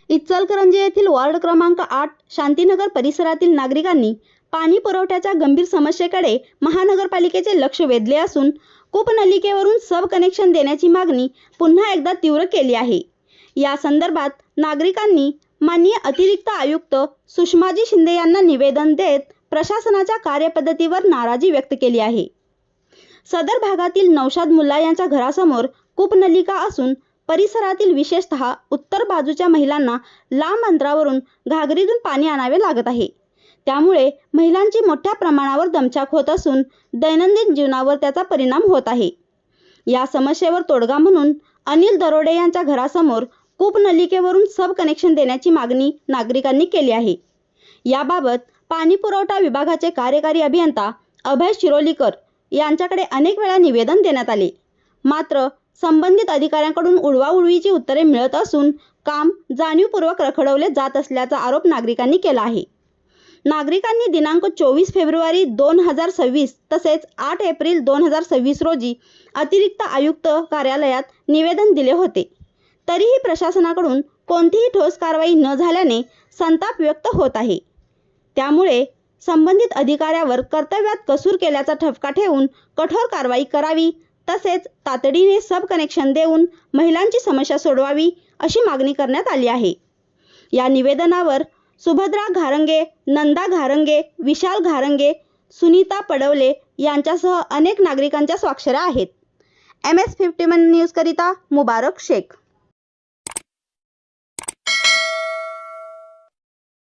इचलकरंजी येथील वार्ड क्रमांक 8 शांतीनगर परिसरातील नागरिकांनी पाणी पुरवठ्याच्या गंभीर समस्येकडे महानगरपालिकेचे लक्ष वेधले असून कूपनलिकेवरून सब कनेक्शन देण्याची मागणी पुन्हा एकदा तीव्र केली आहे। या संदर्भात नागरिकांनी माननीय अतिरिक्त आयुक्त सुषमाजी शिंदे यांना निवेदन देत प्रशासनाच्या कार्यपद्धतीवर नाराजी व्यक्त केली आहे। सदर भागातील नौशाद मुल्ला यांच्या घरासमोर कूपनलिका असून परिसरातील विशेषतः उत्तर बाजूच्या महिलांना लांब अंतरावरून घागरीतून पाणी आणावे लागत आहे। त्यामुळे महिलांची मोठ्या प्रमाणावर दमछाक होत असून दैनंदिन जीवनावर त्याचा परिणाम होत आहे। या समस्येवर तोडगा म्हणून अनिल दरोडे यांच्या घरासमोर कूपनलिकेवरून सब कनेक्शन देण्याची मागणी नागरिकांनी केली आहे। याबाबत पाणी पुरवठा विभागाचे कार्यकारी अभियंता अभय शिरोलीकर यांच्याकडे अनेक वेळा निवेदन देण्यात आले, मात्र संबंधित अधिकाऱ्यांकडून उडवाउडवीची उत्तरे मिळत असून काम जाणीवपूर्वक रखडवले जात असल्याचा आरोप नागरिकांनी केला आहे। नागरिकांनी दिनांक 24 फेब्रुवारी 2026 तसेच 8 एप्रिल 2026 रोजी अतिरिक्त आयुक्त कार्यालयात निवेदन दिले होते, तरीही प्रशासनाकडून कोणतीही ठोस कारवाई न झाल्याने संताप व्यक्त होत आहे। त्यामुळे संबंधित अधिकाऱ्यावर कर्तव्यात कसूर केल्याचा ठपका ठेवून कठोर कारवाई करावी, तसेच तातडीने सब कनेक्शन देऊन महिलांची समस्या सोडवावी अशी मागणी करण्यात आली आहे। या निवेदनावर सुभद्रा घारंगे, नंदा घारंगे, विशाल घारंगे, सुनीता पडवले यांच्यासह अनेक नागरिकांच्या स्वाक्षऱ्या आहेत। MS-51 न्यूज करिता मुबारक शेख।